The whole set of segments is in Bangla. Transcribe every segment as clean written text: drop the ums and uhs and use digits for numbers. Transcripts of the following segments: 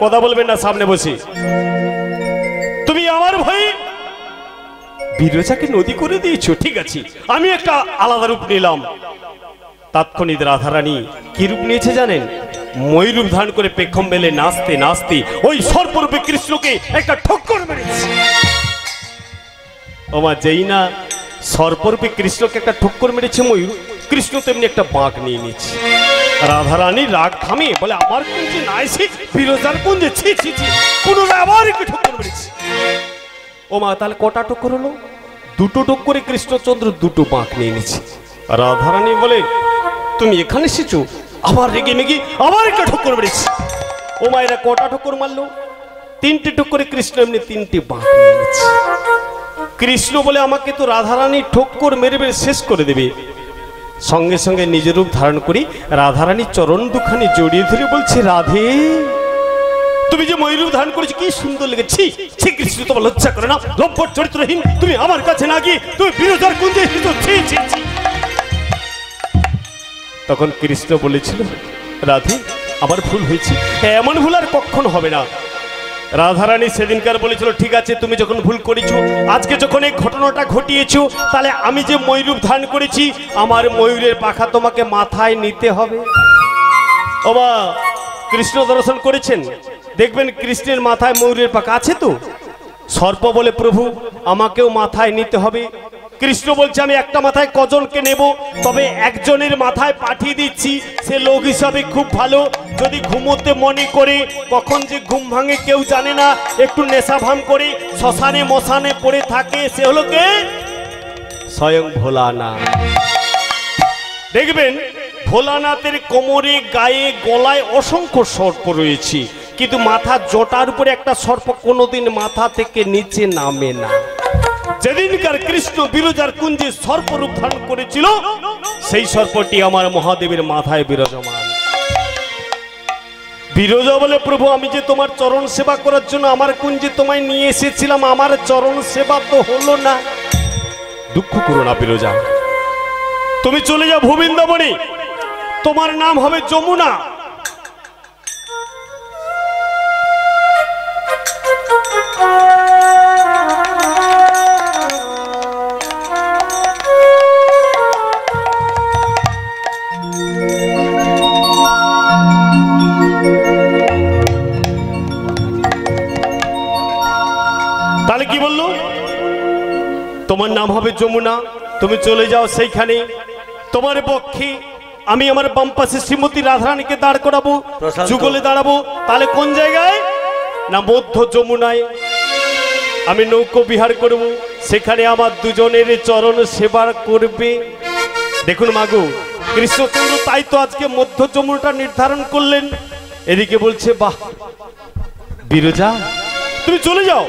কথা বলবেন না সামনে বসে। তুমি আমার ভাই বিরজাকে নদী করে দিয়েছো, ঠিক আছে, আমি একটা আলাদা রূপ নিলাম। তাৎক্ষণিক রাধারানী কি রূপ নিয়েছে জানেন? ময়ূরূপ ধারণ করে পেখম মেলে নাচতে নাচতে ওই সর্পরূপে কৃষ্ণকে একটা ঠক্কর মেরেছে। ওমা, যেই না সর্পরূপে কৃষ্ণকে একটা ঠক্কর মেরেছে ময়ূর, কৃষ্ণ তেমনি একটা বাঁক নিয়ে নিচ্ছে। রাধারানী রাগ থামিয়ে বলে, আমার কুঞ্জে না এসে বিরজার কুঞ্জে ছি ছি ছি, পুনরায় আবার একটু ঠক্কর মেরেছে। ওমা, তাহলে কটা ঠক্কর হলো? দুটো ঠক্করে কৃষ্ণচন্দ্র দুটো বাঁক নিয়ে নিচ্ছে। রাধারানী বলে, তুমি এখানে এসেছো? আবার রেগে মেগে আবার একটা ঠক্কর মেরেছে। ওমা, এরা কটা ঠক্কর মারলো? তিনটে ঠক্করে কৃষ্ণ এমনি তিনটে বাঁক নিয়ে নিচ্ছে। কৃষ্ণ বলে, আমাকে তো রাধারানী ঠক্কর মেরে মেরে শেষ করে দেবে। সঙ্গে সঙ্গে নিজের রূপ ধারণ করি রাধারানীর চরণ দুখানি জড়িয়ে ধরে বলছে, রাধে, তুমি যে ময়ূরূপ ধারণ করেছো কি সুন্দর লেগেছি। ছি কৃষ্ণ, তোমার লজ্জা করে না? লম্পট চরিত্রহীন, তুমি আমার কাছে না গিয়ে তুমি বিরজার কুঞ্জে এসেছো, ছি ছি ছি। তখন কৃষ্ণ বলেছিল, রাধে, আমার ভুল হয়েছে, এমন ভুল আর কখনো হবে না। রাধারানী সেদিনকার বলেছিল, ঠিক আছে, তুমি যখন ভুল করেছো, আজকে যখন এই ঘটনাটা ঘটিয়েছো, তাহলে আমি যে ময়ূরূপ ধারণ করেছি, আমার ময়ূরের পাখা তোমাকে মাথায় নিতে হবে। ওবা, কৃষ্ণ দর্শন করেছেন, দেখবেন কৃষ্ণের মাথায় ময়ূরের পাখা আছে তো। সর্প বলে, প্রভু আমাকেও মাথায় নিতে হবে। কৃষ্ণ বলছে, আমি একটা মাথায় কজনকে নেব? তবে একজনের মাথায় পাঠিয়ে দিচ্ছি, সে লোক হিসাবে খুব ভালো, যদি ঘুমোতে মনে করে, কখন যে ঘুম ভাঙে কেউ জানে না, একটু নেশা ভান করে শ্মশানে মশানে পড়ে থাকে, সে হলো কে? স্বয়ং ভোলানাথ। দেখবেন ভোলানাথের কোমরে, গায়ে, গলায় অসংখ্য সর্প রয়েছে, কিন্তু মাথা জটার উপরে একটা সর্প কোনোদিন মাথা থেকে নিচে নামে না। যেদিনকার কৃষ্ণ বিরজার কুঞ্জে সর্পরূপ ধারণ করেছিল, সেই সর্পটি আমার মহাদেবের মাথায় বিরাজমান। বিরজা বলে, প্রভু আমি যে তোমার চরণ সেবা করার জন্য আমার কুঞ্জে তোমায় নিয়ে এসেছিলাম, আমার চরণ সেবা তো হলো না। দুঃখ করো না বিরজা, তুমি চলে যাও ভূবৃন্দাবনে, তোমার নাম হবে যমুনা। তাহলে কি বললো? তোমার নাম হবে যমুনা, তুমি চলে যাও সেইখানে। তোমার পক্ষে আমি আমার বাম পাশে শ্রীমতী রাধারানীকে দাঁড় করাবো, যুগলে দাঁড়াবো। তাহলে কোন জায়গায়? না মধ্য যমুনায় আমি নৌকো বিহার করব, সেখানে আমার দুজনের চরণ সেবা করবে। দেখুন মাগো, কৃষ্ণচন্দ্র তাই তো আজকে মধ্য যমুনাটা নির্ধারণ করলেন। এদিকে বলছে, বাহ বিরজা, তুমি চলে যাও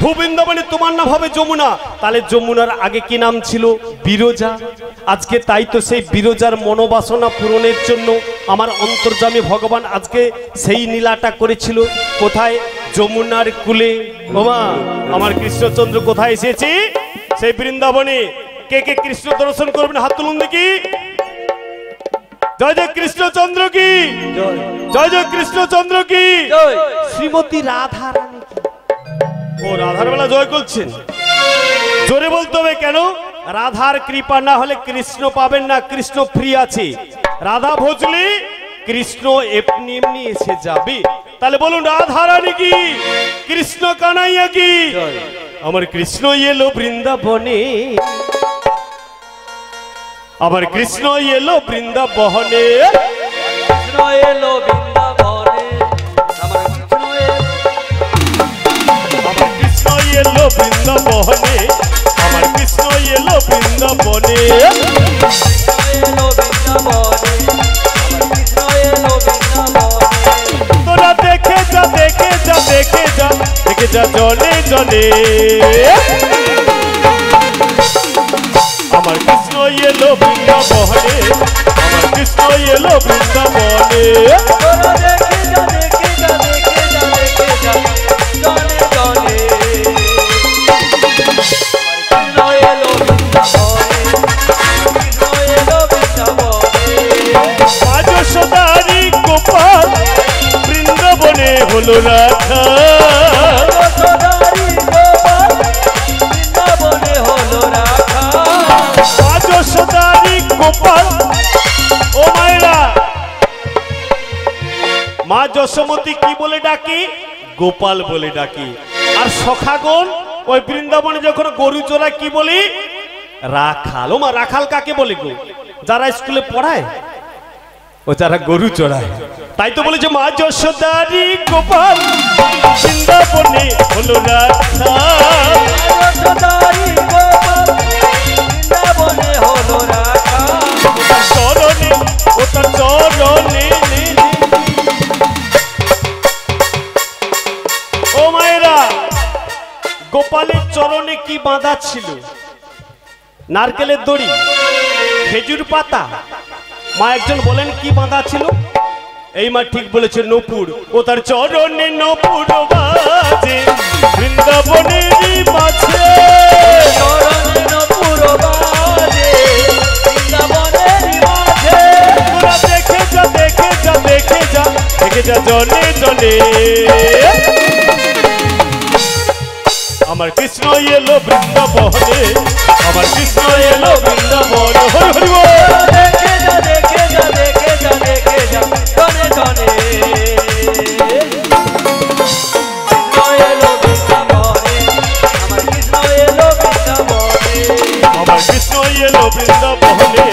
ভূবৃন্দাবনে, তোমার নাম হবে যমুনা। তাহলে যমুনার আগে কি নাম ছিল? বিরজা। আজকে তাই তো সেই বিরজার মনোবাসনা পূরণের জন্য আমার অন্তর্যামী ভগবান আজকে সেই লীলাটা করেছিল। কোথায়? যমুনার কুলে। বাবা, আমার কৃষ্ণচন্দ্র কোথায় এসেছে? সেই বৃন্দাবনে। কে কে কৃষ্ণ দর্শন করবেন হাত তুলুন দেখি। জয় জয় কৃষ্ণচন্দ্র কি, জয় জয় কৃষ্ণচন্দ্র কি, শ্রীমতী রাধারানী কি। ও রাধার বেলা জয় করছেন, জোরে বলতে হবে। কেন? রাধার কৃপা না হলে কৃষ্ণ পাবেন না। কৃষ্ণ ফ্রি আছে, রাধা ভজলে কৃষ্ণ এমনি এমনি এসে যাবে। তাহলে বলুন রাধারানী কি, কৃষ্ণ কানাইয়া কি। আমার কৃষ্ণ এলো বৃন্দাবনে, আমার কৃষ্ণ এলো বৃন্দাবনে, কৃষ্ণ এলো বৃন্দাবনে, আমার কৃষ্ণ এলো বৃন্দাবনে, আমার কৃষ্ণ এলো বৃন্দাবনে, তোরা দেখে যা দেখে যা দেখে যা দেখে যা জলে জলে, আমার কৃষ্ণ এলো বৃন্দাবনে, আমার কৃষ্ণ এলো বৃন্দাবনে, তোরা দেখে যা দেখে যা দেখে যা দেখে যা জলে জলে, কৃষ্ণ এলো বৃন্দাবনে, কৃষ্ণ এলো বৃন্দাবনে, আজ সদারি গোপাল বৃন্দাবনে হল হলো রাখা যশোদারি গোপাল বৃন্দাবনে হলো রাখা মা যশোদারি গোপাল ও মায়েরা মা যশোমতী কি বলে ডাকি গোপাল বলে ডাকি আর সখাগণ ওই বৃন্দাবনে যখন গরু চড়ায় কি বলি রাখাল ও মা রাখাল কাকে বলে গো যারা স্কুলে পড়ায় ও যারা গরু চড়ায় তাই তো বলেছে মা যশোদারি গোপাল বৃন্দাবনে হলো রাখাল যশোদারি গোপাল বৃন্দাবনে হলো রাখা চরণে ও তার চরণে ও মায়েরা গোপালের চরণে কি বাঁধা ছিল নারকেলের দড়ি খেজুর পাতা মা একজন বলেন কি বাঁধা ছিল এই মা ঠিক বলেছে নূপুর ও তার চরণে নূপুর বাজে বৃন্দাবনেরই মাঝে চরণে নূপুর বাজে বৃন্দাবনেরই মাঝে তোরা দেখে যা দেখে যা দেখে যা দেখে যা জনে জনে আমার কৃষ্ণ এলো বৃন্দাবনে আমার কৃষ্ণ এলো বৃন্দাবনে হরি হরি বল দেখে যা দেখে যা দেখে যা দেখে যা জনে জনে কৃষ্ণ এলো বৃন্দাবনে আমার কৃষ্ণ এলো বৃন্দাবনে আমার কৃষ্ণ এলো বৃন্দাবনে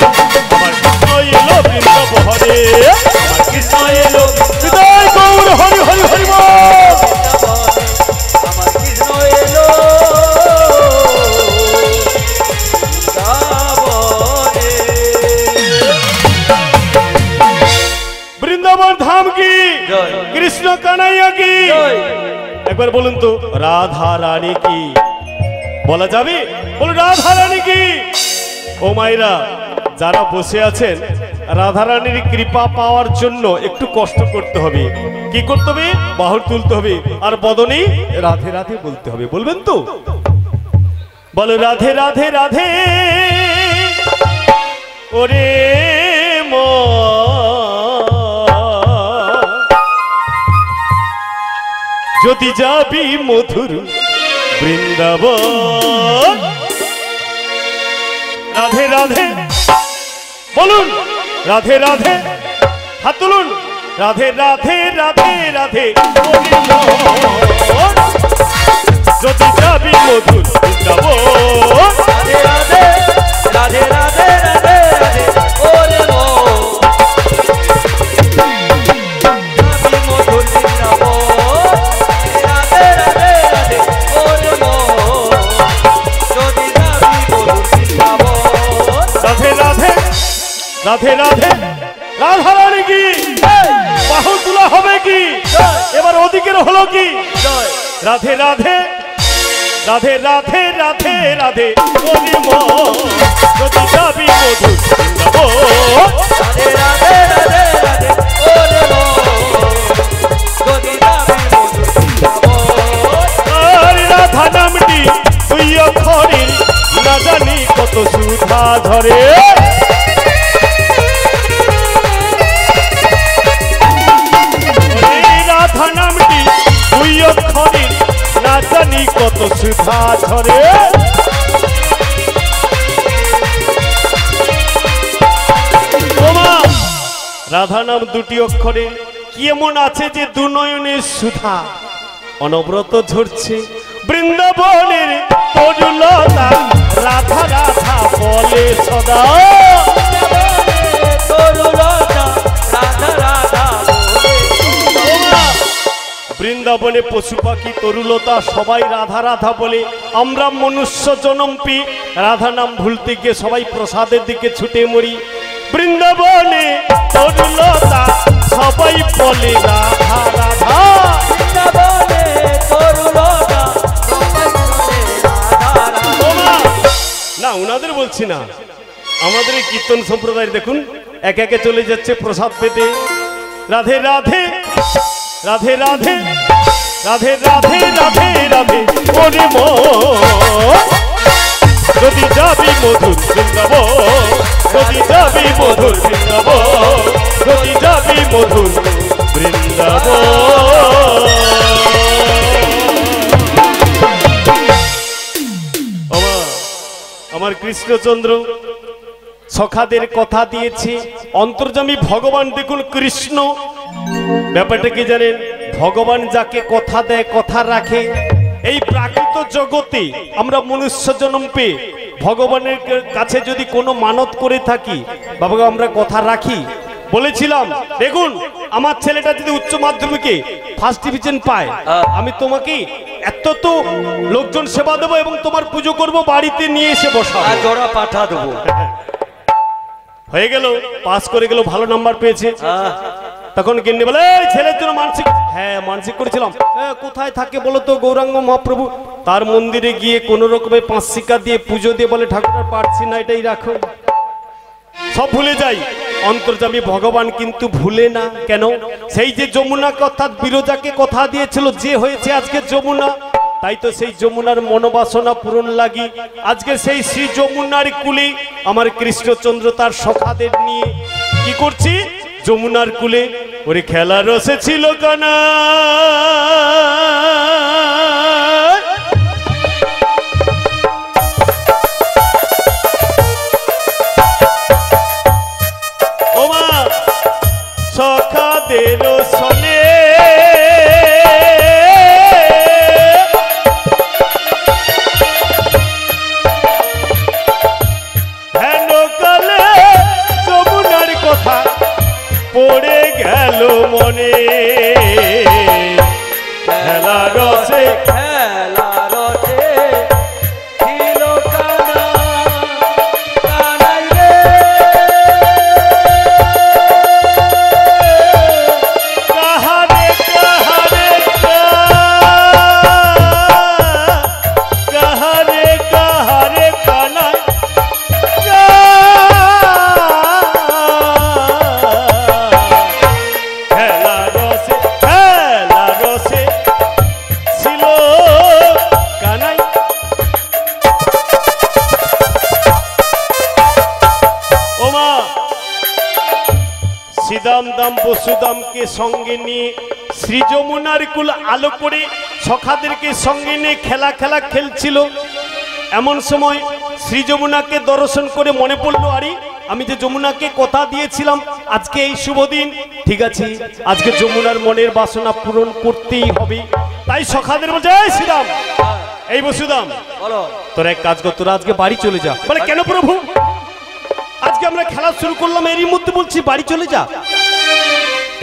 আমার কৃষ্ণ এলো বৃন্দাবনে আমার কৃষ্ণ এলো হৃদয় গৌর হরি হরি হরি বল আমার কৃষ্ণ এলো বৃন্দাবন ধাম কি জয়। কৃষ্ণ কানাইয়া কি জয়। একবার বলুন তো রাধা রানী কি বলা যাবে বলুন রাধা রানী কি ও মায়েরা যারা বসে আছেন রাধা রানীর কৃপা পাওয়ার জন্য একটু কষ্ট করতে হবে কি করতে হবে বাহুর তুলতে হবে আর বদনে রাধে রাধে বলতে হবে বলবেন তো বলো রাধে রাধে রাধে ওরে মা যদি যাবি মধুর বৃন্দাবন রাধে রাধে বলুন রাধে রাধে হাত তুলুন রাধে রাধে রাধে রাধে ওরে মন যদি যাবি মধুর বৃন্দাবন রাধে রাধে রাধে রাধে রাধে রাধে ওরে মন আমি মধুর বৃন্দাবন রাধে রাধে রাধে ওরে মন যদি যাবি মধুর বৃন্দাবন রাধে রাধে রাধে রাধে রাধা রানী কি বাহু তোলা হবে কি এবার ওদিকের হলো কি জয় রাধে রাধে রাধে রাধে রাধে রাধে ওরে মন যদি যাবি মধুর বৃন্দাবন রাধে রাধে রাধে রাধে ওরে মন যদি যাবি মধুর বৃন্দাবন আর রাধা নামটি তুই অক্ষরের না জানি কত সুধা ধরে রাধা নামটি তুই অক্ষরের না জানি কত সুধা ধরে রাধা নাম দুটি অক্ষরে কি এমন আছে যে দুনয়নের সুধা অনবরত ঝরছে বৃন্দাবনের তরুলতা রাধা রাধা বলে সদা তরুলতা রাধা রাধা বলে বৃন্দাবনে পশু পাখি তরুলতা সবাই রাধা রাধা বলে আমরা মনুষ্য জনম পেয়ে রাধা নাম ভুলতে গিয়ে সবাই প্রসাদের দিকে ছুটে মরি বৃন্দাবনে তরুলতা সবাই বলে রাধা রাধা বৃন্দাবনে তরুলতা সবাই বলে রাধা রাধা না ওনাদের বলছি না আমাদের এই কীর্তন সম্প্রদায়ের দেখুন এক একে চলে যাচ্ছে প্রসাদ পেতে রাধে রাধে রাধে রাধে রাধে রাধে রাধে রাধে ওরে মন যদি যাবি মধুর বৃন্দাবন যদি যাবি মধুর বৃন্দাবন যদি যাবি মধুর বৃন্দাবন আমার কৃষ্ণচন্দ্র সখাদের কথা দিয়েছে অন্তর্যামী ভগবান। দেখুন কৃষ্ণ ব্যাপারটা কি জানেন, ভগবান যাকে কথা দেয় কথা রাখে। এই প্রাকৃত জগতে আমরা মনুষ্য জন্ম পেয়ে ভগবানের কাছে যদি কোনো মানত করে থাকি, বাবা আমরা কথা রাখি। বলেছিলাম দেখুন আমার ছেলেটা যদি উচ্চ মাধ্যমিকে ফার্স্ট ডিভিশন পায়, আমি তোমাকে এত তো লোকজন সেবা দেবো এবং তোমার পুজো করব, বাড়িতে নিয়ে এসে বসাবো, জোড়া পাঠা দেবো। হয়ে গেল, পাস করে গেল, ভালো নাম্বার পেয়েছে। তখন গিন্নি বলে এই ছেলের জন্য মানসিক, হ্যাঁ মানসিক করেছিলাম। কোথায় থাকে বলো তো গৌরাঙ্গ মহাপ্রভু? তার মন্দিরে গিয়ে কোনো রকমে 5 শিকা দিয়ে পুজো দিয়ে বলে ঠাকুর পারছি না, এটাই রাখো। সব ভুলে যাই, অন্তর্যামী ভগবান কিন্তু ভুলে না। কেন? সেই যে যমুনা অর্থাৎ বিরজাকে কথা দিয়েছিল যে হয়েছে আজকে যমুনা, তাই তো সেই যমুনার মনোবাসনা পূরণ লাগি আজকে সেই শ্রী যমুনার কুলে আমার কৃষ্ণচন্দ্র তার সখাদের নিয়ে কি করছি? যমুনার কুলে ওরে খেলা রসে ছিল কানা। ওমা সখাদের সনে পড়ে গেল মনে, খেলা রসে খেলা রসে ছিল কানা, কানাই রে কাহারে কাহারে কাহারে কাহারে কানা শ্রীদাম দাম বসুদামকে সঙ্গে নিয়ে শ্রী যমুনার কুল আলো করে সখাদেরকে সঙ্গে নিয়ে খেলা খেলছিল। এমন সময় শ্রী যমুনাকে দর্শন করে মনে পড়লো, আরে আমি যে যমুনাকে কথা দিয়েছিলাম আজকে এই শুভ দিন, ঠিক আছে আজকে যমুনার মনের বাসনা পূরণ করতেই হবে। তাই সখাদের বলছে এই শ্রীরাম এই বসুদাম তোর এক কাজ কর, তোরা আজকে বাড়ি চলে যা। বলে কেন প্রভু? আজকে আমরা খেলা শুরু করলাম, এরই মধ্যে বলছি বাড়ি চলে যা।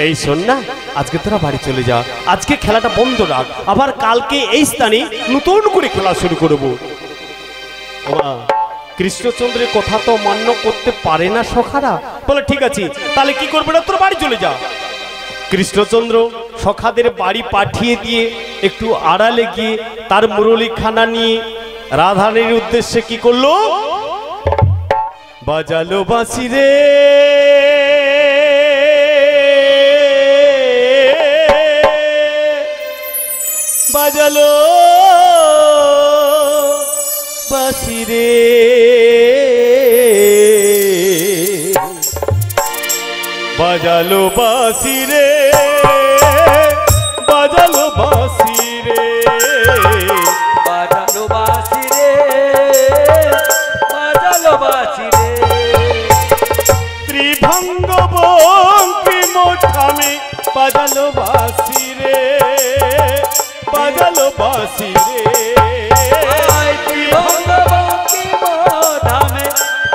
এই শোন না, আজকে তোরা বাড়ি চলে যা, আজকে খেলাটা বন্ধ রাখ, আবার কালকে এই স্থানে নতুন করে খেলা শুরু করব। কৃষ্ণচন্দ্রের কথা তো মান্য করতে পারে না সখারা। বলে ঠিক আছে তাহলে কি করবে না, তোরা বাড়ি চলে যা। কৃষ্ণচন্দ্র সখাদের বাড়ি পাঠিয়ে দিয়ে একটু আড়ালে গিয়ে তার মুরলীখানা নিয়ে রাধারানীর উদ্দেশ্যে কি করলো? বাজালো বাঁশি রে বাজালো বাঁশি রে বাজালো বাঁশি রে বাজালো বাঁশি রে বাজালো বাঁশি রে বাজালো বাঁশি রে ত্রিভঙ্গ বঙ্কিম ঠামে বাজালো বাঁশি রে বাজালো বাঁশি রে ত্রিভঙ্গ বঙ্কিম ধামে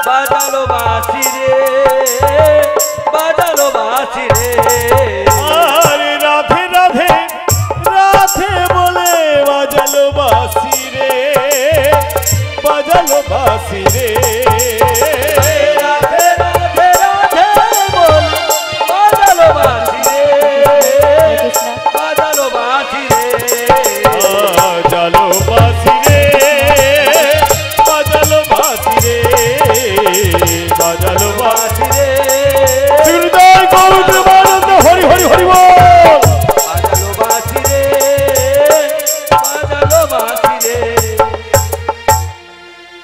বাজালো বাঁশি রে বাজালো বাঁশি রে। আরে রাধে রাধে রাধে বলে বাজালো বাঁশি রে বাজালো বাঁশি রে রাধে রাধে রাধে বল বাজালো বাঁশি রে বাজালো বাঁশি রে বাজালো বাঁশি রে বাজালো বাঁশি রে বাজালো বাঁশি রে হৃদয় গৌর প্রেমানন্দ হরি হরি হরি বল। বাজালো বাঁশি রে বাজালো বাঁশি রে।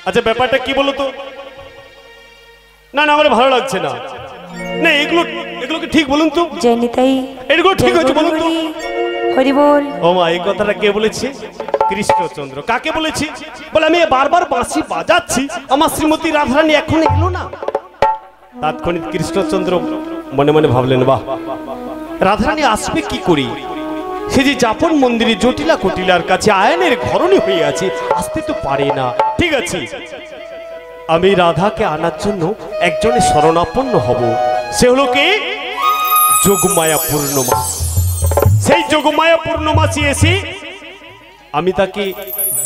আচ্ছা ব্যাপারটা কি বলো তো? না না আমার ভালো লাগছে না, না এগুলো এগুলোকে ঠিক বলুন তো, জয়নিতাই এগুলো ঠিক হয়েছে বলুন তো। হরি বল। ও মা এই কথাটা কে বলেছে? কৃষ্ণচন্দ্র। কাকে বলেছি? বলে আমি বারবার বাঁশি বাজাচ্ছি, আমার শ্রীমতী রাধারানী এখন এলো না। তাৎক্ষণিক কৃষ্ণচন্দ্র মনে মনে ভাবলেন, বাহ, রাধারানী আসবে কি করি? সে যে যাপন মন্দিরে জটিলা কুটিলার কাছে আয়নের ঘরণী হয়ে আছে, আসতে তো পারে না। ঠিক আছে, আমি রাধাকে আনার জন্য একজনের শরণাপন্ন হব। সে হলো কে? যোগমায়া পূর্ণমাসী। সেই যোগমায়া পূর্ণমাসী এসে আমি তাকে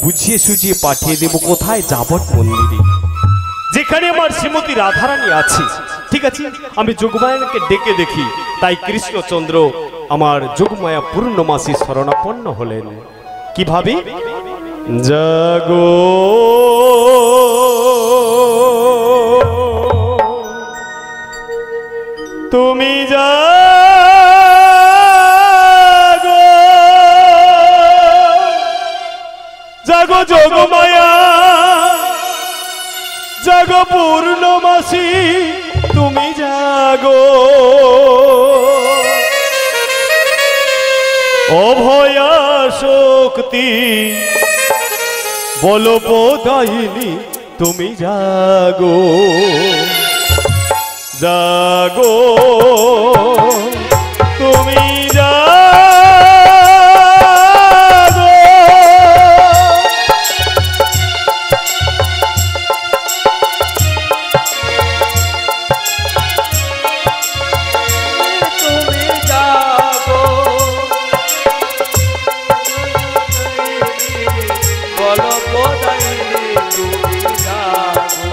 বুঝিয়ে সুঝিয়ে পাঠিয়ে দেব কোথায়? যাবট মন্দিরে, যেখানে আমার শ্রীমতী রাধারানী আছে। ঠিক আছে, আমি যোগমায়াকে ডেকে দেখি। তাই কৃষ্ণচন্দ্র আমার যোগমায়া পূর্ণমাসী শরণাপন্ন হলেন। কিভাবে? জাগো তুমি জাগো, জাগো যোগমায়া, জাগো পূর্ণমাসী, তুমি জাগো। অভয়া শক্তি বলপ্রদায়িনী, তুমি জাগো, জাগো, তুমি জাগো। তুমি জাগো, বলো প্রদায়িনী, তুমি জাগো,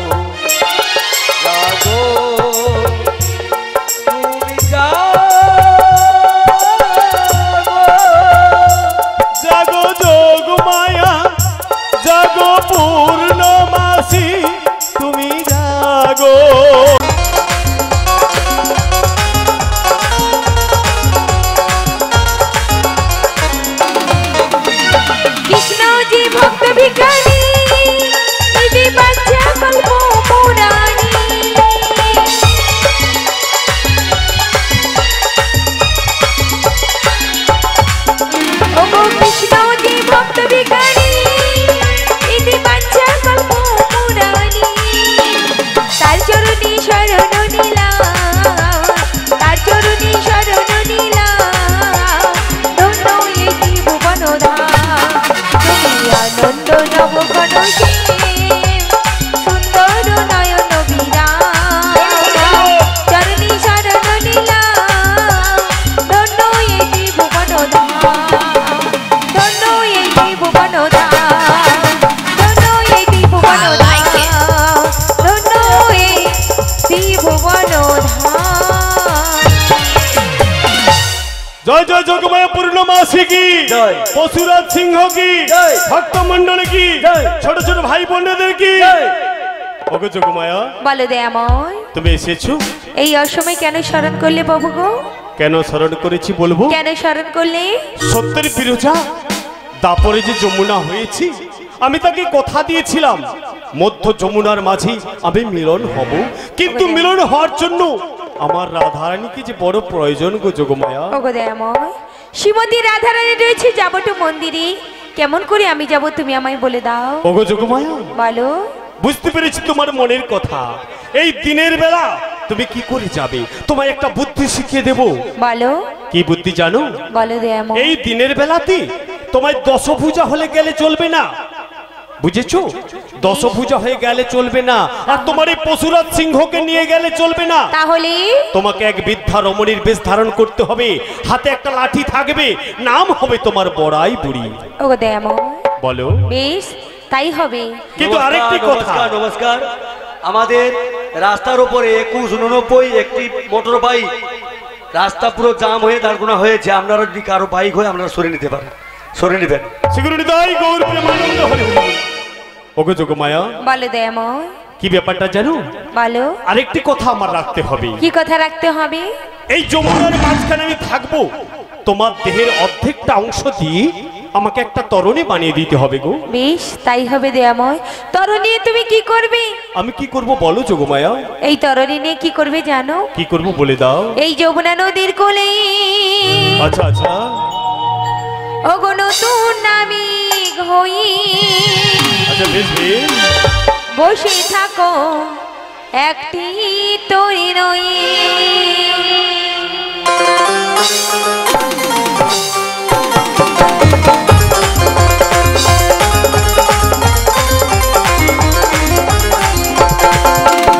জাগো, তুমি জাগো, জাগো যোগমায়া, জাগো পূর্ণমাসী, তুমি জাগো। কৃষ্ণ যে ভক্ত ভিখারি, ইতি বাচ্চা কল্প পুরাণী। ওগো কৃষ্ণ যে ভক্ত ভিখারি, ইতি বাচ্চা কল্প পুরাণী। তার চরণে শরণ নিলাম, তার চরণে শরণ নিলাম। ধন্য এই ভুবন ধাম, তুমি আনন্দ নবঘন শ্যাম, সুন্দর নয়ন বিরাম। চরণে শরণ নিলাম, ধন্য এই ভুবন ধাম, ধন্য এই ভুবন ধাম, ধন্য এই ভুবন ধাম, ধন্য এই ভুবন ধাম। জয় জয় যোগমায়া পূর্ণমাসী কি জয়। পশুরাজ সিংহ কি জয়। ভক্ত মন্ডল কি জয়। ছোট ছোট ভাই বোনদের কি জয়। ওগো যোগমায়া, বলো দয়াময়, তুমি এসেছো? এই অসময় কেন স্মরণ করলে বাবু গো? কেন স্মরণ করেছি বলবো? কেন স্মরণ করলে? সত্যের বিরোধা দাপরে যে যমুনা হয়েছি, আমি তাকে কথা দিয়েছিলাম মধ্য যমুনার মাঝে আমি মিলন হব। কিন্তু মিলন হওয়ার জন্য আমার রাধারানীকে যে বড় প্রয়োজন গো যোগমায়া। ওগো দয়াময়, শ্রীমতী রাধারানী রয়েছে যাবট মন্দিরে, কেমন করে আমি যাব তুমি আমায় বলে দাও। ওগো যোগমায়া, বলো। বুঝতে পেরেছি তোমার মনের কথা। এই দিনের বেলা তুমি কি করে যাবে, তোমায় একটা বুদ্ধি শিখিয়ে দেব। বলো। কি বুদ্ধি জানো? বলো দয়াময়। এই দিনের বেলাতে তোমায় দশভুজা হলে গেলে চলবে না, বুঝেছো? দশভুজা হয়ে গেলে চলবে না, আর তোমার এই পশুরাজ সিংহকে নিয়ে গেলে চলবে না। তাহলে তোমাকে এক বৃদ্ধা রমণীর বেশ ধারণ করতে হবে, হাতে একটা লাঠি থাকবে, নাম হবে তোমার বড়াই বুড়ি। ওগো দয়াময়, বলো। বেশ তাই হবে। কিন্তু নমস্কার, আরেকটি কথা, নমস্কার, নমস্কার। আমাদের রাস্তার উপরে 2189 একটি মোটর বাইক রাস্তা পুরো জাম হয়ে দাঁড়ানো হয়েছে। আপনারা যদি কারো বাইক হয় আপনারা সরে নিতে পারেন, সরে নেবেন। সিকিউরিটি দাই গৌর প্রেমানন্দ হরি হরি। ওগো যোগমায়া, বলো দয়াময়। কি ব্যাপারটা জানো? বলো। আরেকটি কথা আমার রাখতে হবে। কি কথা রাখতে হবে? এই যমুনার মাঝখানে আমি থাকবো, তোমার দেহের অর্ধেকটা অংশ দিয়ে আমাকে একটা তরণী বানিয়ে দিতে হবে গো। বেশ তাই হবে দয়াময়। তরণী নিয়ে তুমি কি করবে? আমি কি করব বলো যোগমায়া? এই তরণী নিয়ে কি করবে জানো? কি করব বলে দাও। এই যমুনা নদীর কোলে আচ্ছা আচ্ছা, ওগো নতুন নামি হই আচ্ছা বেশ বেশ বসে থাকো একটি তরি নই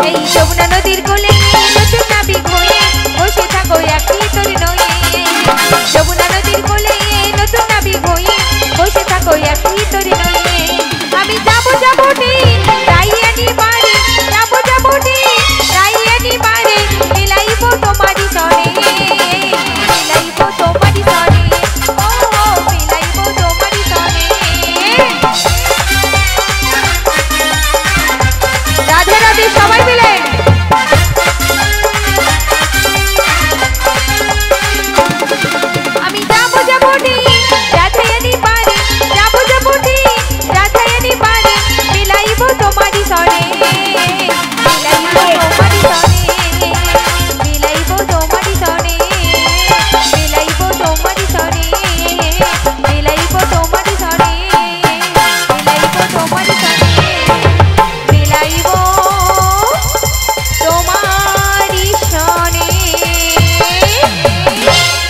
এই যমুনা নদীর কোলে নতুন নাবিক হয়ে বসে থাকো একটি তরি নই যমুনা নদীর কোলে নতুন নাবিক হয়ে বসে থাকো একটি তরি নই আমি যাবো যাবো রাইয়ানি বাড়ি যাবো যাবো রাইয়ানি বাড়ি মিলাইবো তোমারি সরে মিলাইবো তোমারি সরে ও মিলাইবো তোমারি সরে রাধে রাধে সবাই মিলে আমি যাবো যাবো রাধায়ানি বাড়ি যাবো যাবো রাধায়ানি বাড়ি মিলাইবো তোমারি সরে মিলাইবো তোমারি সরে মিলাইবো তোমারি সরে মিলাইবো তোমারি সরে মিলাইবো তোমারি সরে মিলাইবো তোমারি সরে মিলাইবো তোমারি সরে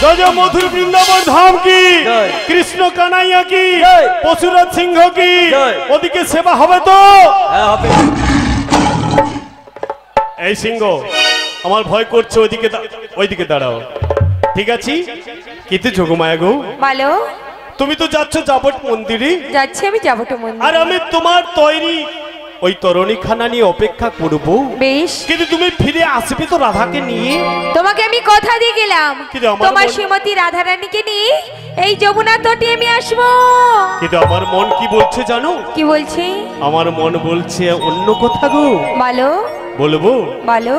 জয় জয় মধুর বৃন্দাবন ধাম কি জয়। কৃষ্ণ কানাইয়া কি জয়। পশুরাজ সিংহ কি জয়। ওদিকে সেবা হবে তো হ্যাঁ হবে এই সিংহ আমার ভয় করছে ওইদিকে দাঁড়াও ঠিক আছে কিন্তু যোগমায়া গো বলো তুমি তো যাচ্ছ যাবট মন্দিরে যাচ্ছি আমি যাবো তো মন্দির আর আমি তোমার তৈরি ওই তরণীখানা নিয়ে অপেক্ষা করব বেশ কিন্তু তুমি ফিরে আসবে তো রাধাকে নিয়ে তোমাকে আমি কথা দিয়ে গেলাম কিন্তু আমার তোমার মন- শ্রীমতী রাধারানীকে নিয়ে এই যমুনা তটে আমি আসবো কিন্তু আমার মন কি বলছে জানো কি বলছি আমার মন বলছে অন্য কথা গো বলো বলবো বলো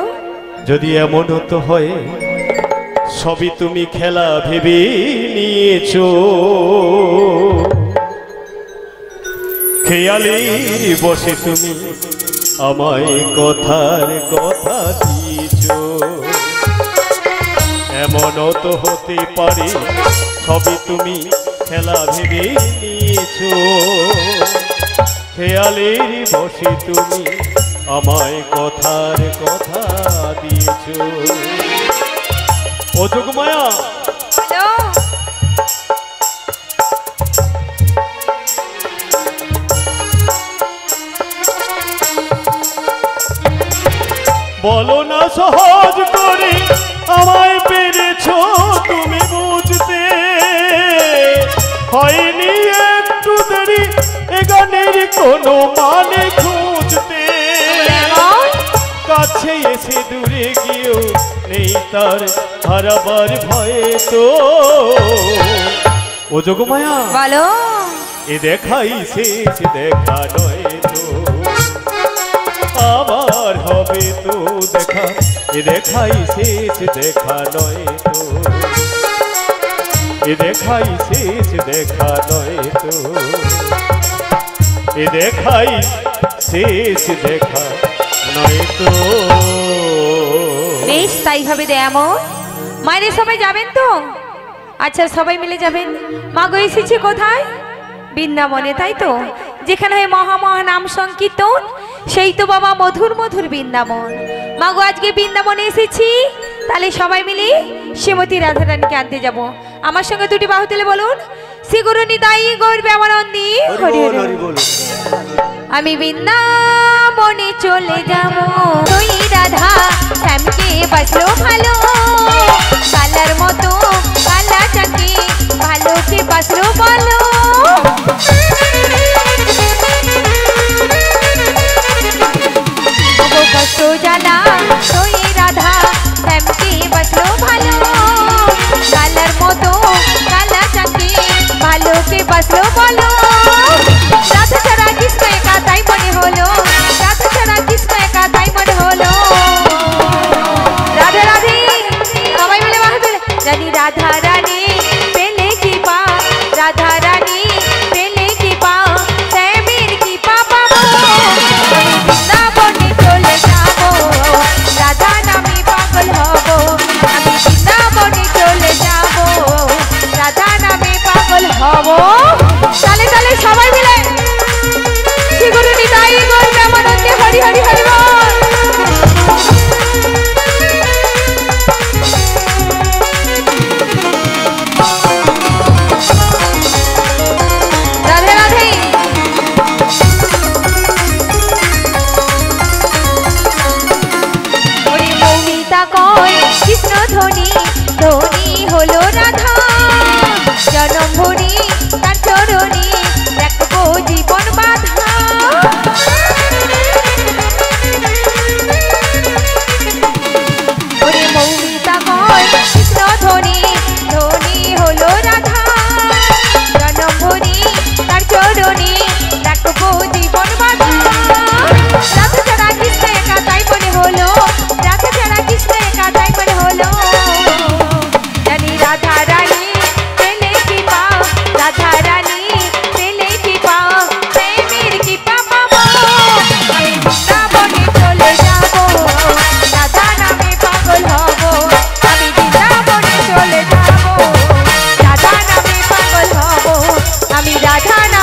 যদি এমন তো হয় সবই তুমি খেলা ভেবে নিয়েছো খেয়ালে বসে তুমি আমায় কথার কথা দিয়েছো এমনও তো হতে পারে সবই তুমি খেলা ভেবে নিয়েছো খেয়ালের বসে তুমি আমায় কথার কথা দিয়েছো ও যোগমায়া বলো বলো না সহজ করে আমায় পেরেছো তুমি বুঝতে হয়নি একটু দেরি এ গানের কোনো মানে খুঁজতে এমন? কাছে এসে দূরে গিয়েও নেই তার হারাবার ভয়ে তো ও যোগমায়া বলো এ দেখাই শেষ দেখা নয় তো আবার হবে তো দেখা এ দেখাই শেষ দেখা নয় তো এ দেখাই শেষ দেখা নয় তো এ দেখাই শেষ দেখা নয় তো বেশ তাই হবে এমন মায়ের সবাই যাবেন তো আচ্ছা সবাই মিলে যাবেন মা গো এসেছে কোথায় বৃন্দাবনে তাই তো যেখানে হয় মহা নাম সংকীর্তন সেই তো বাবা মধুর মধুর বৃন্দাবন মা গো আজকে বৃন্দাবনে এসেছি তাহলে সবাই মিলে শ্রীমতী রাধারানীকে আনতে যাব আমার সঙ্গে দুটি বাহু তুলে বলুন শ্রী গুরু নিতাই গৌর প্রেমানন্দী হরি হরি। হরি বল আমি বৃন্দাবনে চলে যাব তুই রাধা শ্যামকে বাসলো ভালো কালার মতো কালা চাকে ভালোকে বাসলো বলো কষ্ট জানা তুই রাধা শ্যামকে বাসলো ভালো কালার মতো কালা চাকে ভালোকে বাসলো বলো রাধা ছাড়া কৃষ্ণ একা তাই মনে হলো রাধা ছাড়া কৃষ্ণ একা তাই মনে হলো রাধে রাধে সবাই মিলে বাহাদুর রানী রাধা রানী পেলে কি পা রাধা রানী পেলে কি পা শ্যামের কি পা পাবো আমি বৃন্দাবনে চলে যাবো রাধা নামে পাগল হব আমি বৃন্দাবনে চলে যাবো রাধা নামে পাগল হব রাধা না